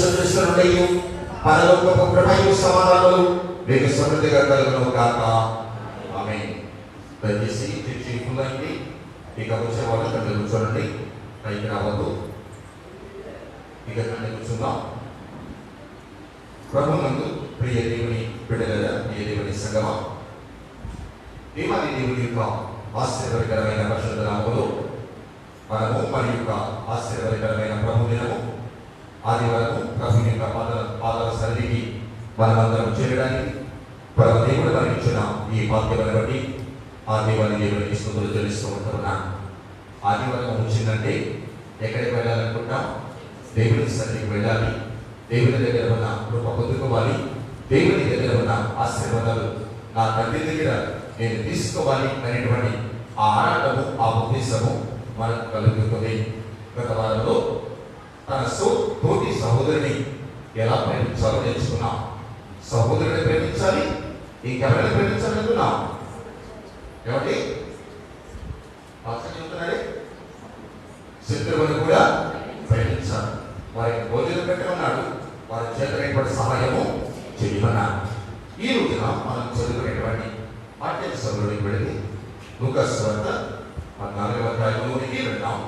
యేసుక్రీస్తు నుండి పరలోకపు కృపయు సమాధానములు మీకు సమృద్ధిగా కలుగును గాక. ఆమేన్. దయచేసి చర్చి ఫుల్ అయింది. ఇక వచ్చే వాళ్ళు కంటే కూర్చోండి, పైకి రావద్దు. ఇక కంటే కూర్చుందాం. ప్రభునందు ప్రియ దేవుని బిడ్డలారా, ప్రియ దేవుని సంగమా, దేవాది దేవుని యొక్క ఆశీర్వాదకరమైన పరిశుద్ధ నామములో మనము మన యొక్క ఆశీర్వాదకరమైన ప్రభు దినము ఆదివారము ప్రభు యొక్క పాదాల సన్నిధికి మనమందరం చేరడానికి ప్రభు దేవుడు మనకిచ్చిన ఈ భాగ్యమును బట్టి ఆ దేవాది దేవునికి స్తుతులు చెల్లిస్తూ ఉంటున్నాను. ఆదివారం వచ్చిందంటే ఎక్కడికి వెళ్ళాలనుకుంటాం? దేవుని సన్నిధికి వెళ్ళాలి. దేవుని దగ్గర ఉన్న కృప పొందుకోవాలి. దేవుని దగ్గర ఉన్న ఆశీర్వాదాలు నా తండ్రి దగ్గర నేను తీసుకోవాలి అనేటువంటి ఆ ఆరాటము, ఆ ఉద్దేశము మనకు కలుగుతుంది. గత వారంలో తన తోటి సహోదరుని ఎలా ప్రేమించాలో నేర్చుకున్నాం. సహోదరుని ప్రేమించాలి, ఇంకెవరైనా ప్రేమించాలి అనుకున్నాం. ఏమండి చెప్తున్నాడే? శత్రువుని కూడా ప్రేమించాలి. వారికి భోజనం పెట్టమన్నాడు, వారి చేతనైనటువంటి సహాయము చేయమన్నాడు. ఈ రోజున మనం చదువుకునేటువంటి పాఠ్యాంశంలోకి వెళ్ళి లూకాసు వార్త 14వ అధ్యాయంలోనికి వెళ్తాం.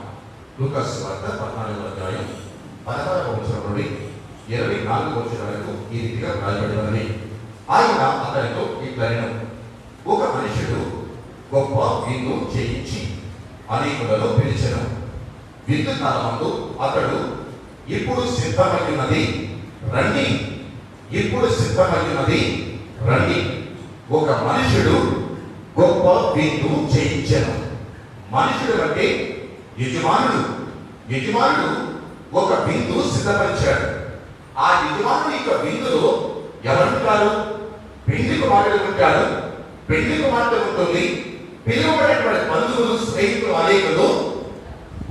లూకాసు వార్త 14వ అధ్యాయం 16వ వచనం నుండి 24వ వచనం వరకు ఈ రీతిగా రాయబడి ఉన్నది. ఆయన అతనితో ఇట్లనెను, ఒక మనుషుడు గొప్ప విందు చేయించి అనేకులను పిలిచెను. విందు కాలమందు అతడు, ఇప్పుడు సిద్ధమైనది రండి, ఇప్పుడు సిద్ధమైనది రండి. ఒక మనుషుడు గొప్ప విందు చేయించెను. మనుషుడు అంటే యజమానుడు. యజమానుడు ఒక విందు సిద్ధపరిచాడు. ఆ యజమానుడి యొక్క విందులో ఎవరుంటారు? పెళ్లి కుమారుడు ఉంటాడు, పెళ్లి కుమార్తె ఉంటుంది, పిలువబడినటువంటి బంధువులు, స్నేహితులు అనేకులు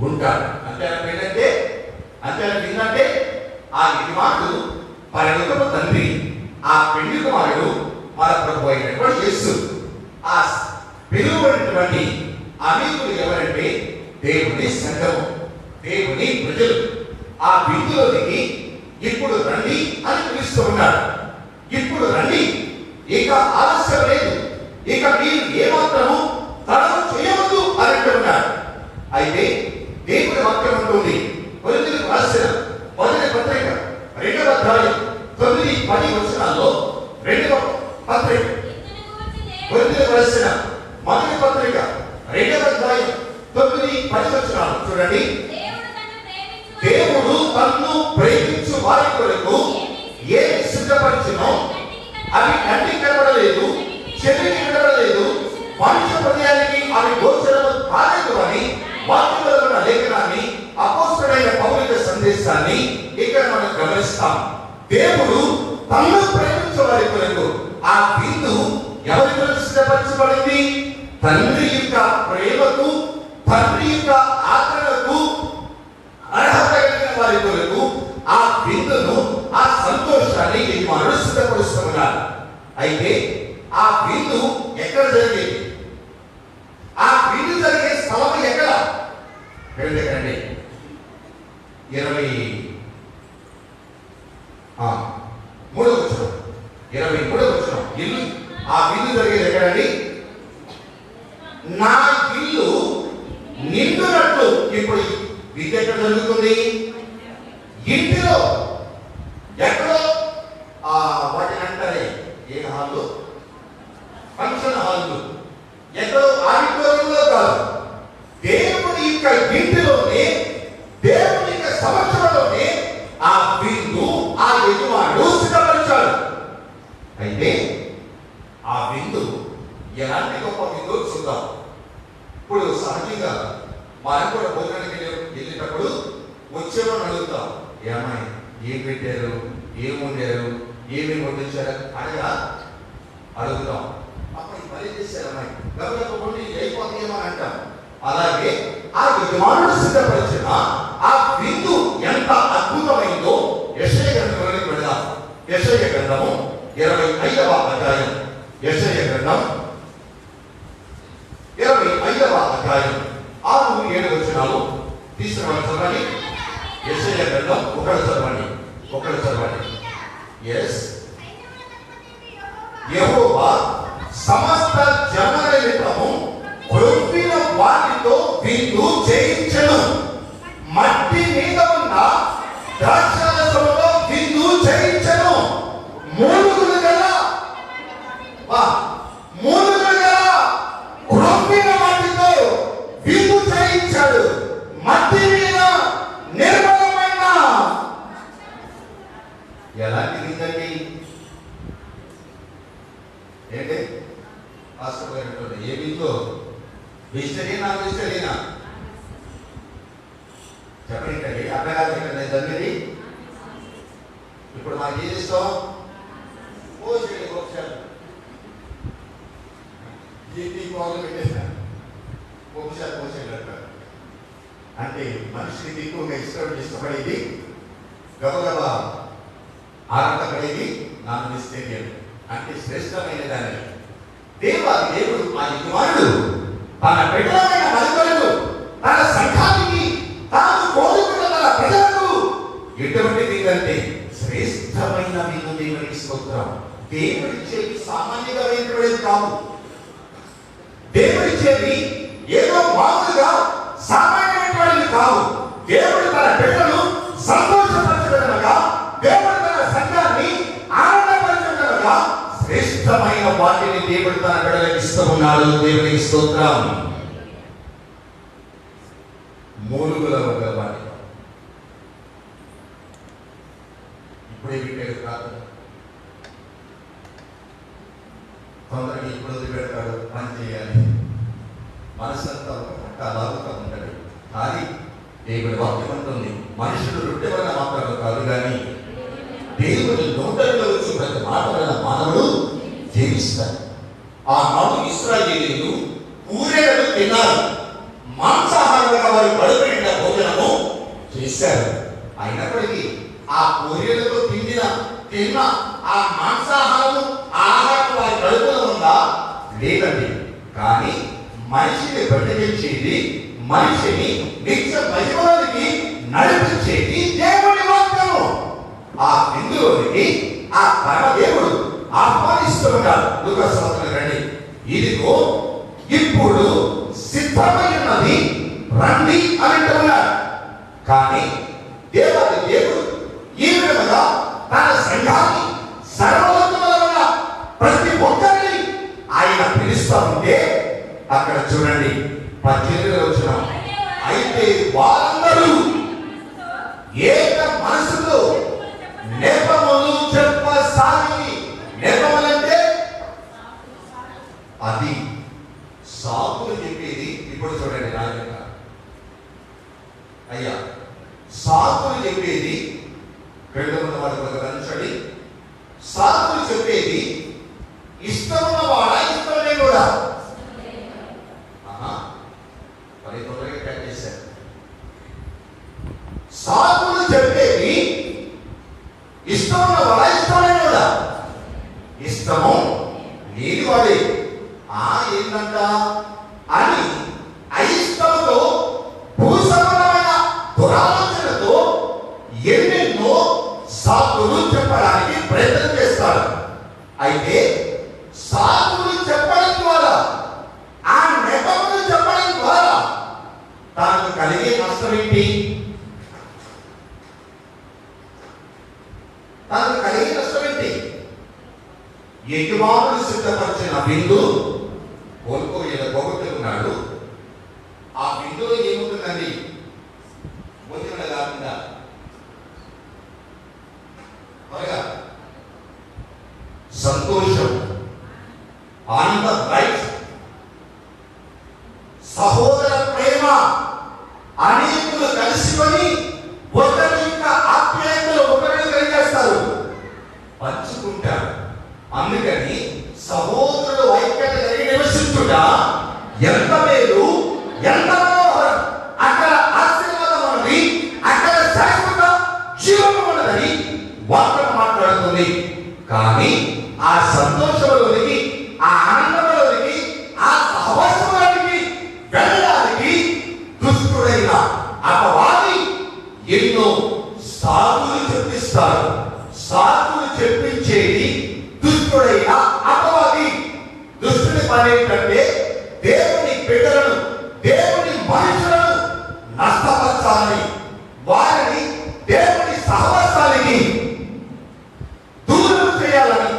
ఉంటారు. అంటే ఏంటంటే ఏంటంటే ఆ యజమానుడు పరలోకపు తండ్రి, ఆ పెళ్లి కుమారుడు మన ప్రభు అయినటువంటి యేసు. ఆ పిలువబడినటువంటి అనేకులు ఎవరంటే దేవుని సంఘము, దేవుని ప్రజలు. ఆ విందులోనికి ఇప్పుడు రండి అని పిలుస్తూ ఉన్నారు. ఇప్పుడు రండి, ఇక ఆలస్యం లేదు, ఇక మీరు ఏమాత్రము తడవ చేయవద్దు అని అంటున్నారు. అయితే దేవుని వాక్యం ఉంటుంది, కొరింథీయులకు రాసిన మొదటి పత్రిక 2వ అధ్యాయం 9-10 వచనాల్లో, 2వ పత్రిక కొరింథీయులకు రాసిన మొదటి పత్రిక 2వ అధ్యాయం 9-10 వచనాలు చూడండి. దేవుడు తన్ను ప్రేమించు వారి కొరకు ఏమి సిద్ధపరిచినో అవి కంటికి కనబడలేదు, చెవికి వినబడలేదు, మనుష్య హృదయానికి అవి గోచరము కాలేదు అని వాక్యంలో ఉన్న లేఖనాన్ని, అపోస్తలుడైన పౌలు యొక్క సందేశాన్ని ఇక్కడ మనం గమనిస్తాం. దేవుడు తన్ను ప్రేమించే వారి కొరకు ఆ విందు ఎవరి కొరకు సిద్ధపరచబడింది? తండ్రి యొక్క ప్రేమకు, తండ్రి యొక్క ఆదరణకు అర్హత కలిగిన వారి కొరకు ఆ విందును, ఆ సంతోషాన్ని యజమానుడు సిద్ధపరుస్తున్నారు. అయితే ఆ విందు ఎక్కడ జరిగేది? ఆ విందు జరిగే స్థలం ఎక్కడ? ఎక్కడండి? 23వ వచనం. ఇల్లు, ఆ విందు జరిగేది ఎక్కడండి? నా ఇల్లు నిండునట్లు. ఇప్పుడు విందు ఎక్కడ జరుగుతుంది? ఇంటిలో. ఎక్కడో వాటిని అంటారే ఏ హాల్లో? ఫంక్షన్ హాల్లో. ఎక్కడో ఆడిటోరియంలో కాదు, దేవుని యొక్క ఇంటిలోనే, దేవుని యొక్క సమక్షంలోనే ఆ విందు ఆ యజమానుడు సిద్ధపరిచాడు. అయితే ఆ విందు ఎలాంటి గొప్ప విందు చూద్దాం. ఇప్పుడు సహజంగా మనం కూడా భోజనానికి వెళ్ళేటప్పుడు వచ్చేవాళ్ళు అడుగుతాం, ఏమాయి ఏం పెట్టారు, ఏం వండారు, ఏమేమి వడ్డించారు అనగా అడుగుతాం. అప్పుడు పని చేశారు అమ్మాయి, గబగబ అయిపోతాయేమో అని అంటాం. అలాగే ఆ యజమానుడు సిద్ధపరిచిన ఆ విందు ఎంత అద్భుతమైందో యెషయా గ్రంథంలోకి వెళదాం. యెషయా గ్రంథము 25వ అధ్యాయం. యెషయా గ్రంథం 25వ అధ్యాయం 6-7 వచనాలు తీసుకుని చదవండి. యెషయా గ్రంథం 1 చదవండి. ఒకళ్ళు చదవండి. ఎస్, యెహోవా సమస్త జనుల నిమిత్తము క్రొవ్విన వాటితో విందు చేయించెను. మట్టి మీద ఉన్న ద్రాక్షారసముతో విందు చేయించెను. మూలుగులు గల క్రొవ్విన వాటితో విందు చేయించాడు. మట్టి మీద నిర్మలమైన ఎలాంటి విందండి? ఏంటి ఆశ్చర్యపోయినట్టు ఏ విందు? వెజిటేరియనా వెజిటేరియనా చెప్పండి. అన్నగారు జరిగింది. ఇప్పుడు మాకు ఏది ఇష్టం? పోషాడు పోషాడు పెట్టేసాను. పోషాడు అంటే మనిషికి ఎక్కువగా ఇష్టపడేది గబగబా ఆనందపడేది నాన్ వెజిటేరియన్ అంటే శ్రేష్టమైన దాన్ని దేవుడు ఆ యజమానుడు తన బిడ్డలైన మనుషులకు, తన సంఘానికి, తాను కోరుకున్న తన ప్రజలకు ఎటువంటి విధంటే శ్రేష్టమైన విందు దేవునికి స్తోత్రం. దేవుడిచ్చేది సామాన్యంగా వేయబడేది కాదు. దేవుడిచ్చేది ఏదో మామూలుగా సామాన్యమైనది కాదు. దేవుడు తన బిడ్డను సంతోషపరచగలగా, దేవుడు తన సంఘాన్ని ఆనందపరచగలగా శ్రేష్టమైన వాటిని దేవుడు తన బిడ్డలకు ఇస్తున్నాడు. దేవునికి స్తోత్రం. మూలుగుల వాటి ఇప్పుడే పెట్టాడు కాదు, తొందరగా ఇప్పుడు వదిలిపెడతాడు. పని చేయాలి, మనసంతా లాగుతూ ఉంటాడు. కానీ దేవుడి వాక్యం అంటుంది, మనుషులు రొట్టె వలన మాత్రం కాదు కానీ దేవుడి నోటలో వచ్చి ప్రతి మాట వలన మానవుడు జీవిస్తాడు. ఆనాడు ఇశ్రాయేలీయులు పూరేలు తిన్నారు. మాంసాహారంగా వారు కడుపు నిండా భోజనము చేశారు. అయినప్పటికీ ఆ పూరేలతో తిన్న ఆ మాంసాహారము ఆహారం వారి కడుపులో ఉందా? లేదండి. కానీ మనిషిని బ్రతికించేది, మనిషిని నిత్య మహిమలోనికి నడిపించేది దేవుని వాక్యము. ఆ విందులోనికి ఆ పరమదేవుడు ఆహ్వానిస్తున్నాడు. లూకాసు వార్తలో రండి, ఇదిగో ఇప్పుడు సిద్ధమై ఉన్నది, రండి అని అంటున్నాడు. కానీ దేవుడు ఈ విధంగా తన సంఘాన్ని సర్వలోకముల ప్రతి ఒక్కరిని ఆయన పిలుస్తూ ఉంటే అక్కడ చూడండి 18వ వచనం, అయితే వారందరూ ఏక మనసుతో నెపములు చెప్పసాగి. నెపములంటే అది సాకులు చెప్పేది. ఇప్పుడు చూడండి రాజంగా అయ్యా, సాకులు చెప్పేది పెళ్ళున్న వాడు గమనించండి. సాకులు చెప్పేది ఇష్టమున్న వాడా, ఇష్టమే కూడా? మరి తొందరగా క్యాచ్ చేశారు. సాకులు చెప్పేది ఇష్టమున్న వాడా, ఇష్టమే కూడా? ఇష్టము లేనివాడే. ఏంటంట అని అయిష్టంతో భూసంబంధమైన దురాలోచనతో ఎన్నెన్నో సాకులు చెప్పడానికి ప్రయత్నం చేస్తాడు. అయితే సాకులు చెప్పడం ద్వారా, ఆ నెపములు చెప్పడం ద్వారా తనకు కలిగే నష్టం ఏంటి? తనకు కలిగే నష్టం ఏంటి? యజమానుడు సిద్ధపరిచిన విందు పోగొట్టుకున్నాడు. ఆ విందులో ఏముంటుందండి? భోజనం కాకుండా త్వరగా సంతోషం, ఆనందం, రైట్, సహోదర ప్రేమ, అనేకులు కలిసికొని ఒకరి యొక్క ఆప్యాయతలు ఒకరిని కలిగేస్తారు, పంచుకుంటారు. అందుకని సహోదరుడు ఐక్యత కలిగి నివసించుట ఎంత మేలు, ఎంత మనోహరం. అక్కడ ఆశీర్వాదం ఉన్నది, అక్కడ శాశ్వత జీవనం ఉన్నదని వాక్యం మాట్లాడుతుంది. కానీ ఆ సంతోషంలోనికి, ఆ ఆనందంలోనికి, ఆ సహవాసంలోనికి వెళ్ళడానికి దుష్టుడైన అపవాది ఎన్నో సాగులు చెప్పిస్తాడు. చెప్పించుతారు. సాకులు చెప్పించేది దుష్టుడైన అపవాది. దుష్టుని పని ఏంటంటే దేవుని బిడ్డలను, దేవుని మనుషులను నష్టపరచాలని, వారిని దేవుని సహవాసానికి దూరం చేయాలని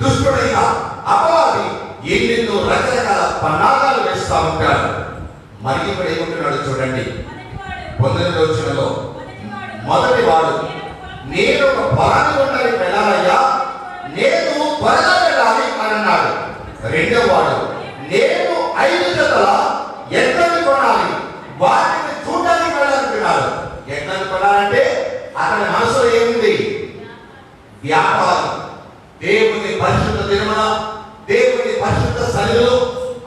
దుష్టుడైన అపవాది ఎన్నెన్నో రకరకాల పన్నాగాలు వేస్తా ఉంటాడు. మరి ఇప్పుడు ఏమంటున్నాడు చూడండి, 19వ వచనంలో, మొదటి వాడు నేను ఒక పొలాన్ని కొనడానికి వెళ్ళాలయ్యా, నేను త్వరగా వెళ్ళాలి అని అన్నాడు. రెండవ వాడు నేను 5 జతల ఎడ్లను కొనాలి, వాటిని చూడడానికి వెళ్ళాలనుకున్నాడు. ఎడ్లను కొనాలంటే అతని మనసులో ఏముంది? వ్యాపారం. దేవుని పరిశుద్ధ దినమున, దేవుని పరిశుద్ధ సన్నిధిలో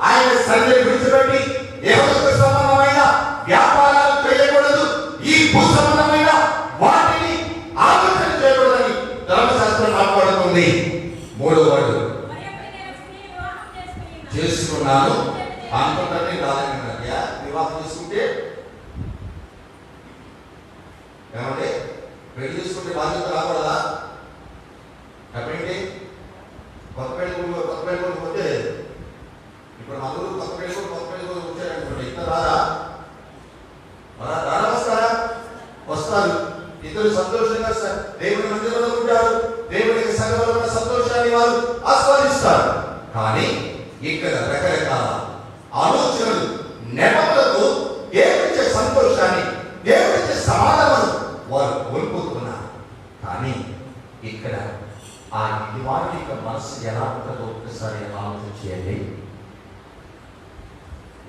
ఆయన సన్నిధిని విడిచిపెట్టి యెహోవాకు సంబంధమైన వ్యాపారాలు చేయకూడదు, ఈ భూ సంబంధమైన వాటిని ఆలోచన చేయకూడదని ధర్మశాస్త్రం మాట్లాడుతుంది. మూడవ వాడు చేసుకున్నాను అనుకుంటే రాలేదన్నయ్యా. వివాహం చేసుకుంటే ఏమంటే పెళ్లి చేసుకుంటే బాధ్యత రాకూడదా? చెప్పండి. కొత్త పెళ్లి పోతే ఇప్పుడు అందరూ కొత్త పెళ్లి వచ్చారనుకోండి, ఇద్దరు రారా? వస్తారా? వస్తారు. ఇద్దరు సంతోషంగా దేవుని మందిరంలో ఉంటారు, దేవునికి సంఘంలో ఉన్న సంతోషాన్ని వారు ఆస్వాదిస్తారు. కానీ ఇక్కడ రకరకాల ఆలోచనలు, నెపములతో దేవుడిచ్చే సంతోషాన్ని, దేవుడిచ్చే సమాధానం వారు కోల్పోతున్నారు. కానీ ఇక్కడ ఆ యజమాని యొక్క మనసు ఎలా ఉంటుందో ఒక్కసారి ఆలోచన చేయండి.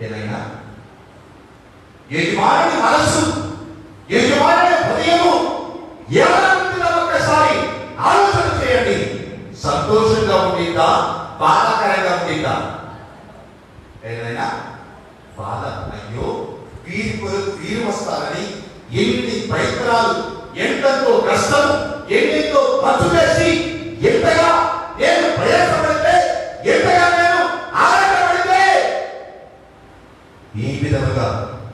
ఏదైనా యజమాని మనసు, యజమాని హృదయము ఎలా ఉంటుందో ఒక్కసారి ఆలోచన చేయండి. సంతోషంగా ఉండిందా, బాధాకరంగా ఉండిందా? ఏదైనా బాధ, అయ్యో వీరు వస్తారని ఎన్ని ప్రయత్నాలు, ఎంతో కష్టం, ఎన్నెంతో ఖర్చు చేసి, ఎంతగా నేను ప్రయాసపడితే, ఎంతగా నేను ఆరాటపడితే ఈ విధముగా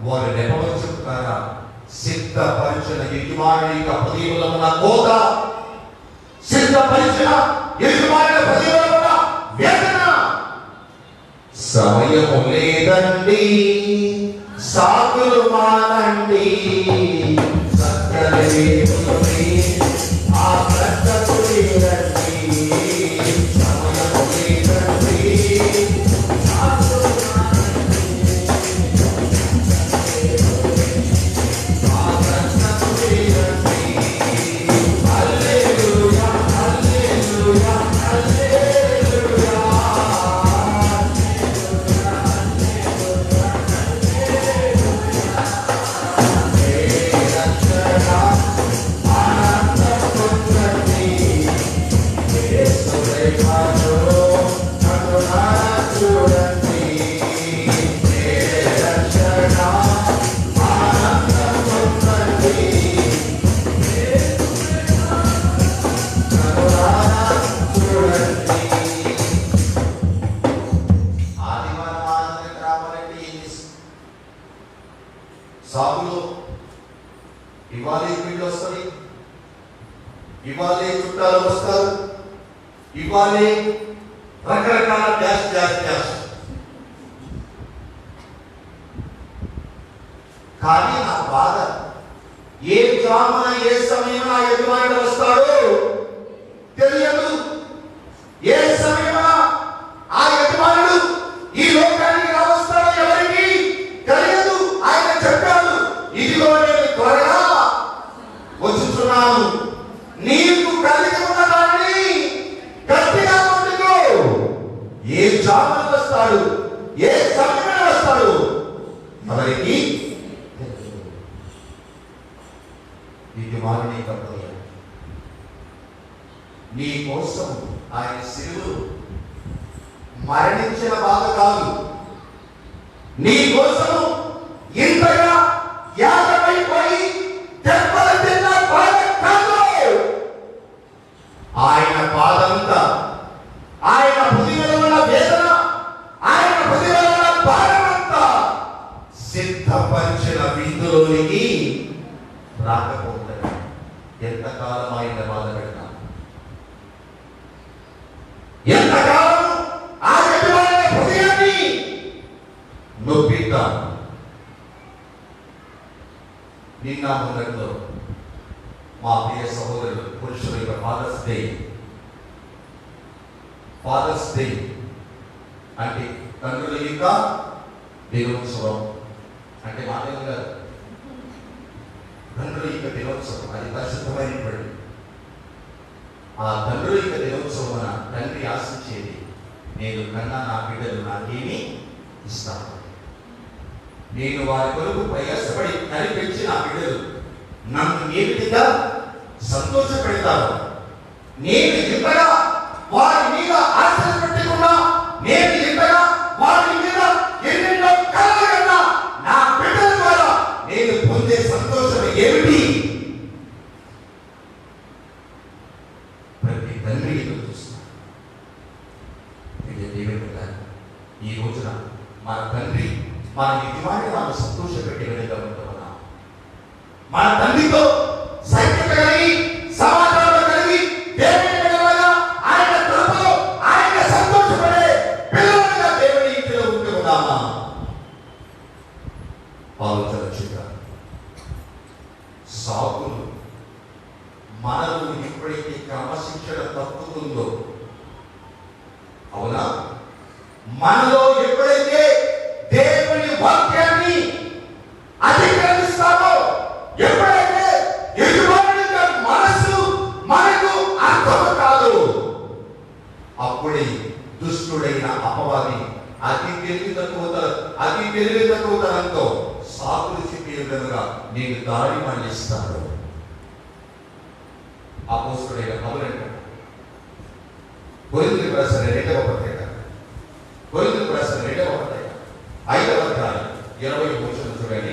వారు నెపములు చెప్తారా? సిద్ధపరిచిన యజమాని యొక్క హృదయంలో ఉన్న కోత, సిద్ధపరిచిన యజమాని హృదయంలో ఉన్న వేదన. సమయము లేదండి, సాకులు మానండి, ఆ ప్రక్కకు లేదండి. సమయము లేదండి, సాకులు మానండి, ఆ ప్రక్కకు లేదండి. హల్లెలూయా, హల్లెలూయా, హల్లెలూయా. సాగులో ఇవాళ వీళ్ళు వస్తుంది, ఇవాళ చుట్టాలు వస్తారు, ఇవాళ రకరకాల డ్యాష్. కానీ నా బాధ, ఏ జామున ఏ సమయమున యజమానుడు వస్తాడో తెలియదు. ఏ సమయమున ఆ యజమానుడు ఈ లోకానికి రావస్తాడో ఎవరికి తెలియదు. ఆయన చెప్పాడు, ఇదిగో నేను త్వరగా వచ్చుచున్నాను, నీకు కలిగి ఉన్న దాన్ని గట్టిగా పట్టుకో. ఏ జామున వస్తాడు, ఏ సమయమున వస్తాడు ఎవరికి యజమానుని కప్పయ్య. నీ కోసం ఆయన శిలువలో మరణించిన బాధ కాదు, నీ కోసం ఇంతగా యాగమైపోయి దెబ్బలు తిన్న బాధ కాదు. ఆయన బాధంతా, ఆయన హృదయంలో ఉన్న వేదన, ఆయన హృదయంలో ఉన్న భారమంతా సిద్ధపరిచిన విందులోనికి రాకపోతాడు. ఎంతకాలం ఆయన బాధ పెడతాం? ఎంతకాలం ఆ యజమాని హృదయాన్ని నొప్పిద్దాం? నిన్న మొన్నట్లో మా ప్రియ సహోదరుడు పురుషుల యొక్క ఫాదర్స్ డే అంటే తండ్రుల యొక్క దినోత్సవం అంటే మాటలు కాదు, తండ్రుల యొక్క దినోత్సవం. అది పరిశుద్ధమైనటువంటి ఆ తండ్రుల యొక్క దినోత్సవం తండ్రి ఆశించేది, నేను కన్నా నా బిడ్డలు నాకేమి ఇస్తాను, నేను వారి కొరకు ప్రయాసపడి కనిపించి నా బిడ్డలు నన్ను ఏ విధంగా సంతోషపెడతారు, నేను ఇంతగా వారి మీద ఆశలు పెట్టుకున్నా, నేను ఇంతగా వారి మీద ఎన్నెన్నో కలలు కన్నా నా బిడ్డల ద్వారా నేను పొందే సంతోషం ఏమిటి? ప్రతి తండ్రి ఎదురు చూస్తున్నారు. ఈ రోజున మన తండ్రి మన యజమాని నాకు సంతోషపెట్టే విధంగా ఉంటున్నాం. మన తండ్రితో సైక్యత కలిగి సమాధానం కలిగి దేవుని బిడ్డలుగా ఆయన కృపలో ఆయన సంతోషపడే పిల్లలుగా దేవుని ఇంటిలో ఉంటూ ఉన్నామా? ఆలోచన చేద్దాం. సాకులు మనలో ఎప్పుడైతే క్రమశిక్షణ తప్పుతుందో, అవునా, మనలో ఎప్పుడైతే దేవుని వాక్యాన్ని అతిక్రమిస్తామో, ఎప్పుడైతే యజమాని మనసు మనకు అర్థం కాదు, అప్పుడే దుష్టుడైన అపవాది అతి తెలివి తక్కువతనంతో సాకులు చెప్పే విధంగా నేను దారి మళ్ళిస్తాను. అపోస్తలుడైన పౌలు అంటాడు, కొరింథీయులకు రాసిన 2వ పత్రిక 5వ అధ్యాయం 20వ వచనం చూడండి.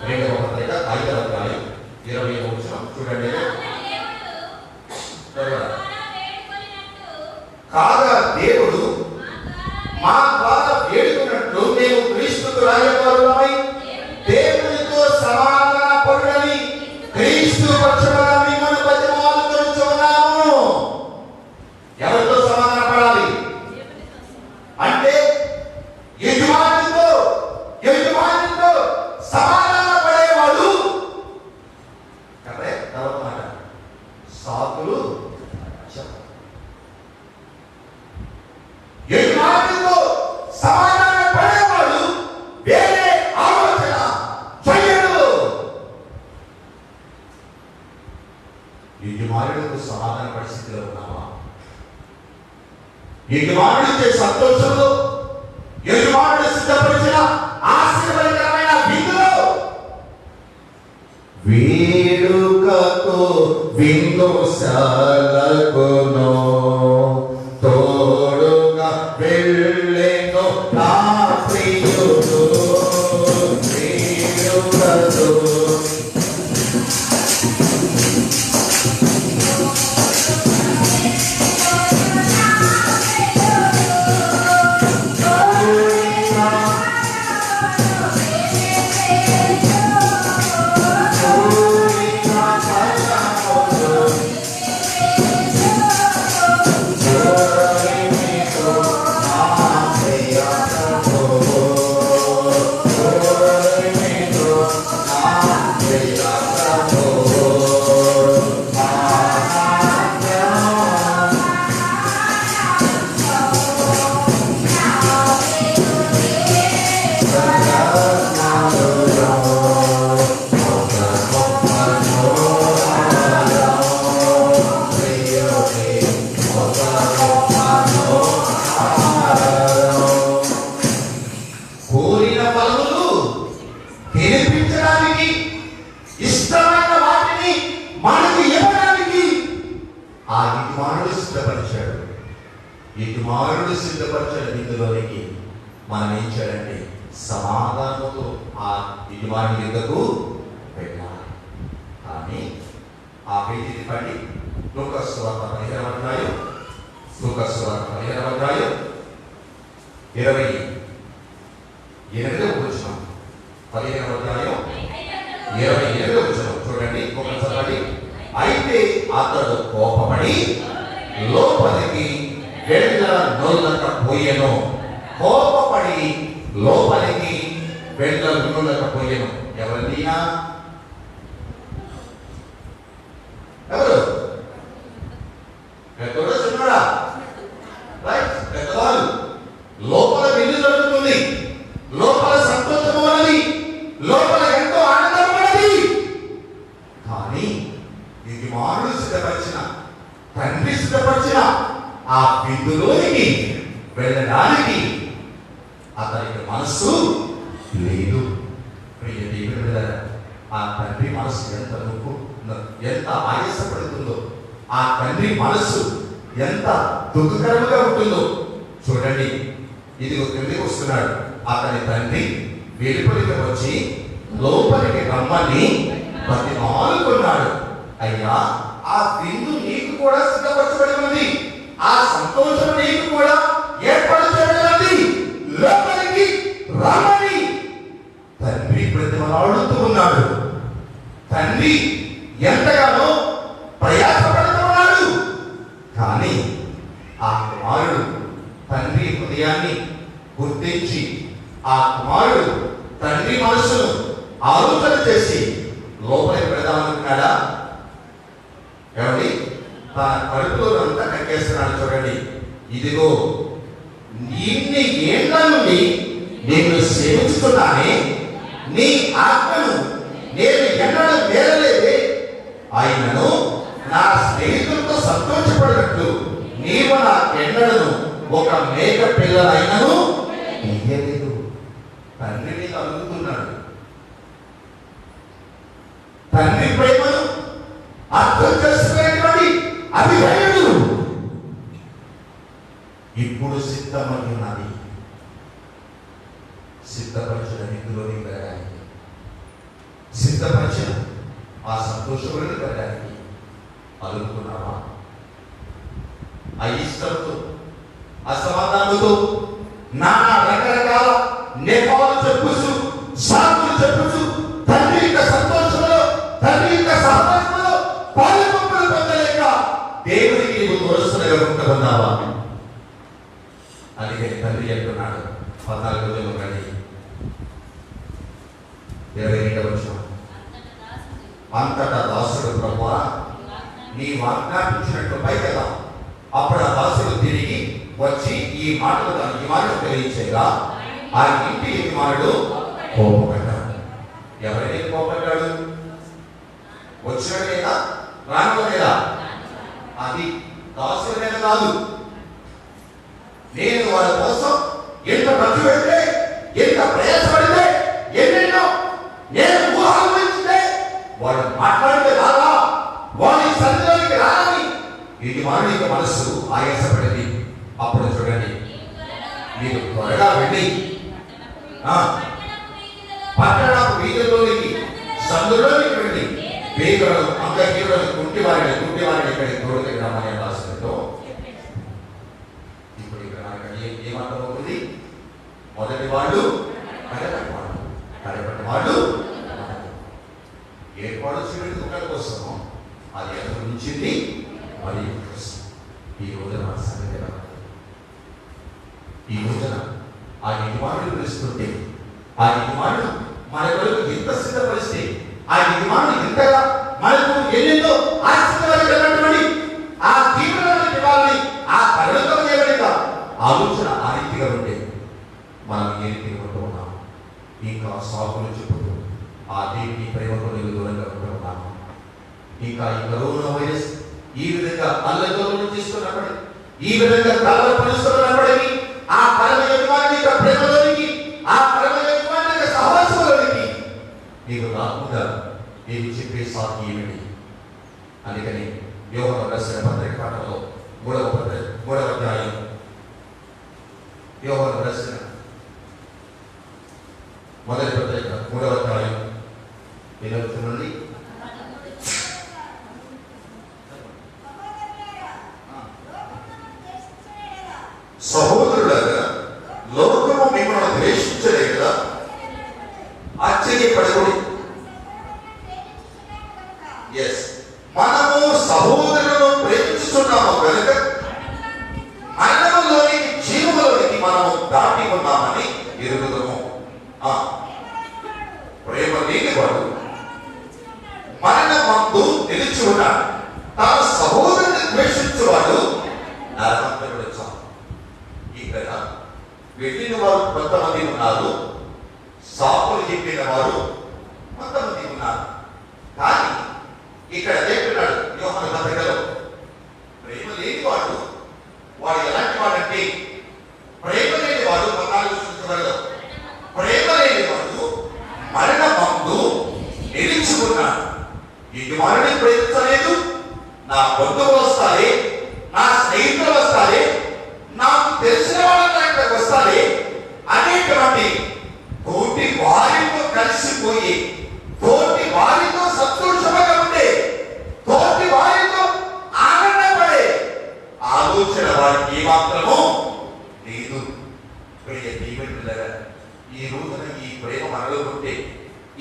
2వ పత్రిక 5వ అధ్యాయం 20వ వచనం చూడండి. కాగా దేవుడు మా ద్వారా వేడుకున్నట్లు మేము క్రీస్తుకు రాయబారులమై దేవునితో సమాధాన పరుడని క్రీస్తు పక్షముగా మిమ్మల్ని బతిమాలుకొనుచున్నాము. ఎవరితో సమాధాన పడాలి అంటే యజమానితో సమాధాన పడేవాడు కదా. తర్వాత మాట సాకులు యజమానితో సమాధాన పడేవాడు వేరే ఆలోచన చేయడు. యజమానుడితో సమాధాన పరిస్థితిలో ఉన్నావా? యజమానుడిచ్చే సంతోషంలో, యజమానుడు సిద్ధపరిచిన ఆశీర్వాదకరమైన విందులో వేడుకతో విందుశాలకును తోడుగా వెళ్ళెను నా ప్రియుడు. వేడుకతో యజమానుడు సిద్ధపరిచిన విందులోనికి మనం ఏం చేయాలంటే సమాధానంతో ఆ యజమాని యుద్ధకు వెళ్ళాలి. కానీ ఆ పేజీ తిప్పండి. లూకాసు సువార్త 15వ అధ్యాయం 28వ వచనం 15వ అధ్యాయం 28వ వచనం చూడండి ఒకసారి. అయితే అతడు కోపపడి లోపలికి వెళ్ళనొల్లకపోయెను. కోపపడి లోపలికి వెళ్ళనొల్లకపోయెను. ఎవరినైనా ఎవరు పెద్దోడా చిన్నోడా? రైట్, పెద్దవాళ్ళు. లోపల విల్లు జరుగుతుంది, లోపల సంతోషం ఉన్నది, లోపల ఎంతో ఆనందం ఉన్నది. కానీ యజమానుడు సిద్ధపరిచిన, తండ్రి సిద్ధపరిచిన ఆ విందులోనికి వెళ్ళడానికి అతనికి మనస్సు లేదు. ప్రియ దేవుని బిడ్డలారా, ఆ తండ్రి మనస్సు ఎంత ఆయాసపడుతుందో, ఆ తండ్రి మనస్సు ఎంత దుఃఖకరముగా ఉంటుందో చూడండి. ఇదిగో కిందకి వస్తున్నాడు. అతని తండ్రి వెలుపలికి వచ్చి లోపలికి రమ్మని బతిమాలుకున్నాడు. అయ్యా, ఆ విందు నీకు కూడా సిద్ధపరచబడి ఉంది, ఆ సంతోషం నీకు కూడా ఏర్పరచబడి లోపలికి రమ్మని తండ్రి ప్రతిమలాడుతూ ఉన్నాడు. తండ్రి ఎంతగానో ప్రయాసపడుతున్నాడు. కానీ ఆ కుమారుడు తండ్రి హృదయాన్ని గుర్తించి, ఆ కుమారుడు తండ్రి మనసును ఆలోచన చేసి లోపలికి వెళదామనుకున్నాడా? ఏమండి, తన కడుపులో అంతా కక్కేస్తున్నాడు. చూడండి, ఇదిగో ఇన్ని ఏళ్ల నుండి నేను సేవిస్తున్నానే, నీ ఆత్మను నేను ఎన్నడూ మేరలేదే. ఆయనను నా స్నేహితులతో సంతోషపడినట్లు నీవు నా ఎన్నడను ఒక మేక పిల్లలైనను ఇయ్యలేదు. తండ్రి మీద అడుగుతున్నాడు. తండ్రి ప్రేమను అర్థం చేసుకునేటువంటి అభిప్రాయుడు ఇప్పుడు సిద్ధమై ఉన్నది. సిద్ధపరిచిన ఇందులోని వెళ్ళడానికి, సిద్ధపరిచిన ఆ సంతోషంలోని వెళ్ళడానికి అడుగుతున్నావా? ఆ ఇష్టంతో, అసమాధానంతో, నానా రకరకాల నేపాలు చెప్పుచు, సాకులు చెప్పుచు, తండ్రి యొక్క సంతోషంలో, తండ్రి యొక్క సహవాసంలో పాలుపంపులు పొందలేక దేవునికి నీవు దూరస్తులుగా ఉంటున్నావా? అందుకే తండ్రి అంటున్నాడు 14 రోజులు కానీ 22వ వచనం, అంతటా దాసుడు ప్రభువా నీవు ఆజ్ఞాపించినట్లు పైకెళ్దాం. అప్పుడు ఆ దాసుడు తిరిగి వచ్చి ఈ మాటలు తెలియచేయగా ఆ ఇంటి యజమానుడు కోపపడ్డాడు. ఎవరైనా కోపడ్డాడు? వచ్చిన లేదా రానుల లేదా? అది దాసుల మీద కాదు. నేను వాళ్ళ కోసం ఎంత ఖర్చు పెడితే, ఎంత ప్రయాసపడితే, ఎన్నెన్నో నేను ఊహించితే వాళ్ళు మాట్లాడితే రాదా, వాళ్ళ సన్నిధిలోకి రాదని యజమానుడి యొక్క మనస్సు ఆయాసపడింది. అప్పుడు చూడండి, మీరు త్వరగా వెళ్ళి పట్టణపు వీధుల్లోనికి, సందులోనికి వెళ్ళి పేదలను, అంగహీనులను, కుంటి వారిని ఇక్కడికి తోడుకి రమ్మని రాసినట్టు ఇప్పుడు ఇక్కడ ఏమర్థమవుతుంది? మొదటి వాళ్ళు కడపటి వాళ్ళు, కడపటి వాళ్ళు ఏర్పాటు చేయడం దుఃఖాల కోసం, అది ఎదురు నుంచింది మరి ఈ రోజున మన సంగతి ఎలా? ఈ రోజున ఆ యజమానుడు పిలుస్తుంటే, ఆ యజమానుడు మన కొరకు ఎంత సిద్ధపరిస్తే, ఆ యజమానుడు ఎంతగా మనకు ఎన్నెన్నో ఆశీర్వాదాలు ఆ తీవ్రమైన ఇవ్వాలని ఆ కరుణతో చేయబడిగా ఆలోచన ఆ రీతిగా ఉంటే మనం ఏ రీతిగా ఉంటూ ఉన్నాం? ఇంకా సాకులు చెప్పుతూ ఆ దేవుని ప్రేమతో నేను దూరంగా ఉంటూ ఉన్నాము. ఇంకా ఈ కరోనా వైరస్ ఈ విధంగా అల్లజోలను తీసుకున్నప్పటికీ, ఈ విధంగా కలవరపరుస్తున్నప్పటికీ ఆ పరమ యజమాని యొక్క ప్రేమలోనికి, ఆ పరమ యజమాని యొక్క సహవాసంలోనికి నీవు రాకుండా నీవు చెప్పే సాకి ఏమిటి? అందుకని యోహాను రాసిన పత్రిక పాఠంలో 3వ అధ్యాయం, యోహాను రాసిన మొదటి పత్రిక 3వ అధ్యాయం 8వ వచనం నుండి సహోదరులారా లోకము మిమ్మల్ని ద్వేషించలే కదా, ఆశ్చర్యపడకూడదు. మనము సహోదరులను ప్రేమించుతున్నాము కనుక మరణములోనికి జీవములోనికి మనము దాటి ఉన్నామని ఎరుగుదము. ప్రేమ లేనివాడు మరణమందు నిలిచి ఉన్నాడు. తన సహోదరుని ద్వేషించువాడు నరకంలో వచ్చాం. ఇక్కడ వెళ్ళిన వారు కొంతమంది ఉన్నారు, సాకులు చెప్పిన వారు కొంతమంది ఉన్నారు. కానీ ఇక్కడ చెప్పినాడు యోహాను పత్రికలో, ప్రేమ లేనివాడు వాడు ఎలాంటి వాడంటే, ప్రేమ లేనివాడు 14 ప్రేమ లేనివాడు మరణమందు నిలిచి ఉన్నాడు. ఇది వారిని ప్రేమించలేదు, నా బంధువులు వస్తారే, నా స్నేహితులు వస్తారే, నాకు తెలిసిన వాళ్ళకి వస్తారే అనేటువంటి తోటి వారితో కలిసిపోయి, తోటి వారితో సంతోషంగా ఉండే, తోటి వారితో ఆనందపడే ఆలోచన వారికి ఏమాత్రము లేదు. ఈ రోజున ఈ ప్రేమ మనలో ఉంటే,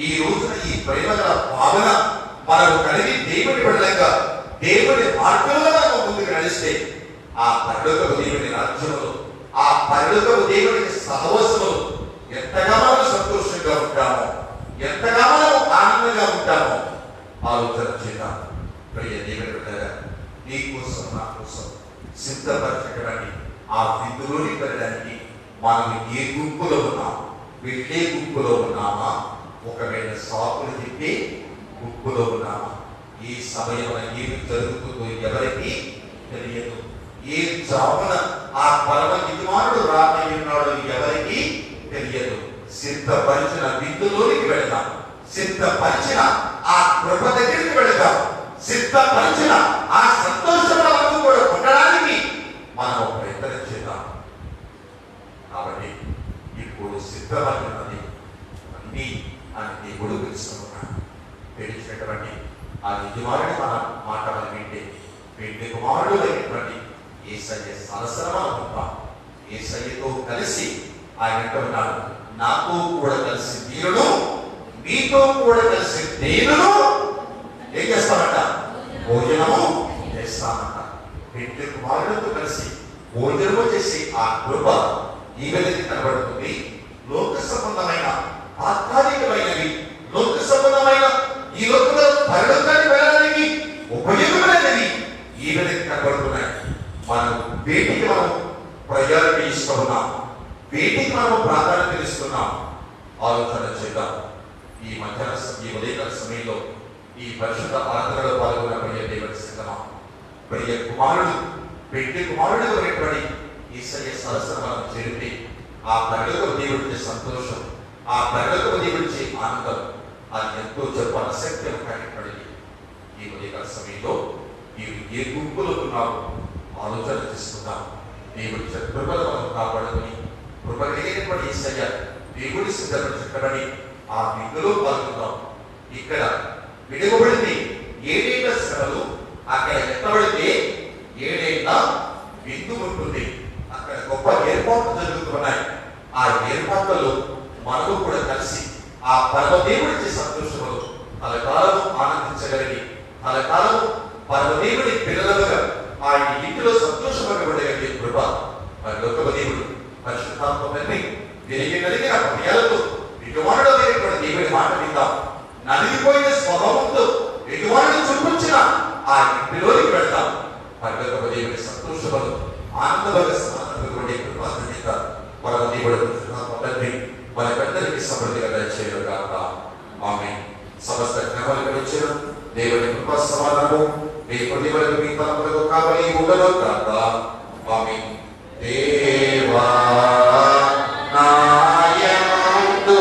ఈ రోజున ఈ ప్రేమ గల భావన మనకు కలిగి దేవుని బిడ్డలంగా దేవుని మార్గంలో మనం ముందుకు నడిస్తే, ఆ పరలోకపు దేవుని రాజ్యంలో, ఆ పరలోకపు దేవుని సహవాసంలో ఎంతగా మనం సంతోషంగా ఉంటామో, ఎంతగా మనం ఆనందంగా ఉంటామో ఆలోచన చేద్దాం. ప్రియ దేవుని బిడ్డలారా, నీ కోసం నా కోసం సిద్ధపరచడానికి, ఆ విధులోని వెళ్ళడానికి మనం ఏ గుంపులో ఉన్నాం? వెళ్ళే గుంపులో ఉన్నామా? ఒకవేళ సాకులు చెప్పి గుంపులో ఉన్నామా? ఈ సమయం ఏమి జరుగుతుందో ఎవరికి తెలియదు. ఏ జామున ఆ పరమ యజమానుడు రాబోతున్నాడో ఎవరికి తెలియదు. సిద్ధపరిచిన విందులోనికి వెళదాం, సిద్ధపరిచిన ఆ కృప దగ్గరికి వెళదాం, సిద్ధపరిచిన ఆ సంతోషాలను కూడా పొందడానికి మనం ప్రయత్నం చేద్దాం. కాబట్టి ఇప్పుడు సిద్ధమైనది అన్ని అని దేవుడు తెలుసుకున్నాడు. తెలిసినటువంటి ఆ యజమానుని మనం మాట్లాడాలి వింటే, వీటి కుమారుడు అయినటువంటి యేసయ్య సరసరమని ఉంటాం. యేసయ్యతో కలిసి ఆయన అంటున్నాడు, నాతో కూడా కలిసి మీరును, మీతో కూడా కలిసి నేనును ఏం చేస్తామంట? భోజనము చేస్తామంట. వీటి కుమారులతో కలిసి భోజనము చేసి ఆ కృప ఈ విధంగా కనబడుతుంది. లోక సంబంధమైన తాత్కాలికమైనవి, లోక సంబంధమైన ఈ లోకంలో పరలోకానికి వెళ్ళడానికి ఉపయోగమైనవి ఈ విధంగా కనబడుతున్నాయి. మనం వీటికి మనం ప్రయారిటీ ఇస్తూ ఉన్నాం, వీటికి మనం ప్రాధాన్యత ఇస్తున్నాం. ఆలోచన చేద్దాం. ఈ మధ్యాహ్న ఈ ఉదయకాల సమయంలో ఈ పరిశుద్ధ ఆరాధనలో పాల్గొన్న ప్రియ దేవుని సంగమా, ప్రియ కుమారుడు, పెళ్లి కుమారుడు అనేటువంటి యేసయ్య సరసన మనం చేరితే ఆ పరలోకపు దేవుడిచ్చే సంతోషం, ఆ పరలోకపు దేవుడిచ్చే ఆనందం అది ఎంతో చెప్పనశక్యం కలిగినది. ఈ ఉదయకాల సమయంలో నీవు ఏ గుంపులో ఉన్నావు ఆలోచన చేసుకుందాం. దేవుడి కృపను మనం కాపాడుకుని కృప కలిగినటువంటి యేసయ్య దేవుడి సిద్ధపరచబడి ఆ విందులో పాల్గొందాం. ఇక్కడ విడువబడింది 7 ఏళ్ల శ్రమలు, అక్కడ ఎత్తబడితే 7 ఏళ్ల విందు ఉంటుంది. అక్కడ గొప్ప ఏర్పాట్లు జరుగుతున్నాయి. ఆ ఏర్పాట్లలో మనము కూడా కలిసి ఆ పరమదేవుడి సంతోషములు కలకాలము ఆనందించగలిగి, కలకాలము పరమదేవుడి పిల్లలుగా ఆయన ఇంటిలో సంతోషపడగలిగే కృప మరి లోకపు దేవుడు పరిశుద్ధాత్మ తండ్రి కలిగిన హృదయాలతో యజమానుడు అనేటువంటి దేవుడి మాట విందాం. నలిగిపోయిన స్వభావంతో యజమానుడు చూపించిన ఆ ఇంటిలోనికి వెళ్తాం. పరలోకపు దేవుడి సంతోషములు ఆనందమైన సమాధానటువంటి కృప పరమ దేవుడు తండ్రి మనకందరికీ సమృద్ధిగా దయచేయను గాక. ఆమేన్. సమస్త జ్ఞానాలకు వచ్చిన దేవుని కృపా సమాధానము మీ హృదయములకు మీ తలములకు కావలి ఉండను గాక. ఆమేన్. దేవా నాయందు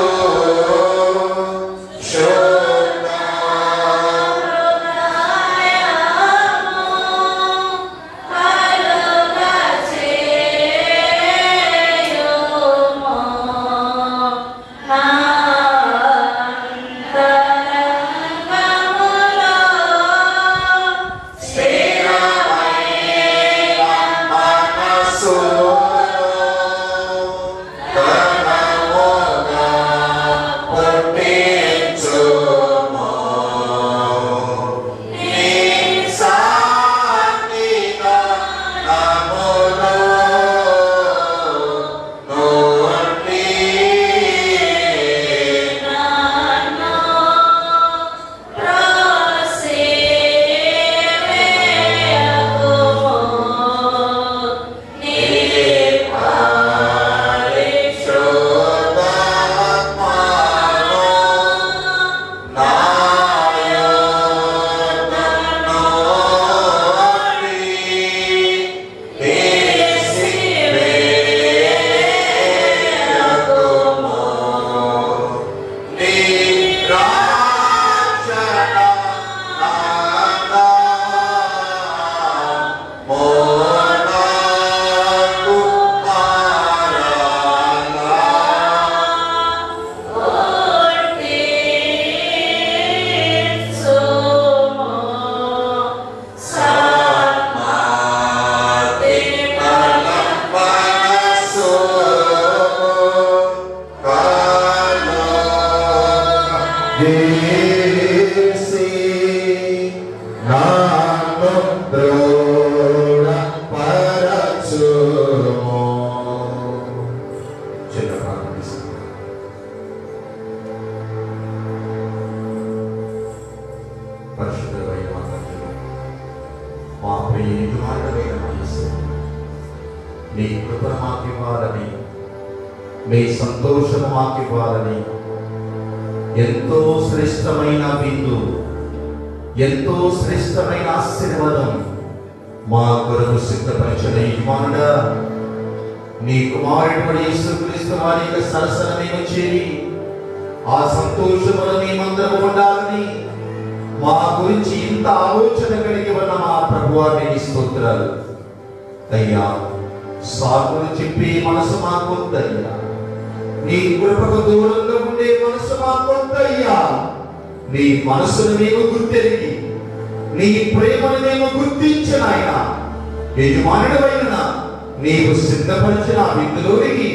నాను దృఢపరచుము. చిన్న ప్రార్థన తీసుకుందాం. పరిశుద్ధమైన మా తండ్రి, మా ప్రియ యజమానుడైన మా యేసయ్య, నీ కృపను మాకివ్వాలని, నీ సంతోషము మాకివ్వాలని ఎంతో శ్రేష్టమైన బిందు, ఎంతో శ్రేష్టమైన ఆశీర్వాదం మా కొరకు సిద్ధపరిచిన యజమానుడా, నీ కుమారుడు యేసుక్రీస్తు వారి యొక్క సరసన మేము చేరి ఆ సంతోషములో మేమందరం ఉండాలని మా గురించి ఇంత ఆలోచన కలిగి ఉన్న మా ప్రభువాన్ని నీ స్తోత్రాలు. అయ్యా, సాకులు చెప్పి మనసు మాకొద్దయ్యా, నీ కృపకు దూరంగా ఉండే మనసు మాకొద్దయ్యా. నీ మనసును మేము గుర్తెరిగి, నీ ప్రేమను మేము గుర్తించిన ఆయన యజమానుడైన నీవు సిద్ధపరిచిన విందులోనికి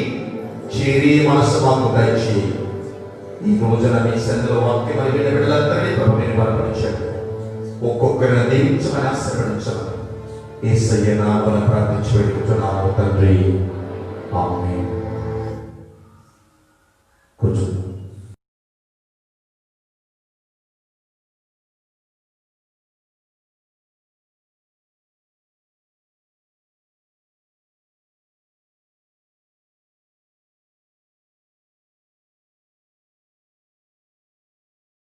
చేరి మనసు మాకు దయచేయి. ఈ రోజున నీ సన్నిధిలో వాక్యమై విన్న బిడ్డలందరినీ ప్రభు నేను బలపరచండి. ఒక్కొక్కరిని దీవించమని ఆశీర్వదించమని యేసయ్య నామమున ప్రార్థించి వేడుకుంటున్నాము తండ్రి. ఆమేన్.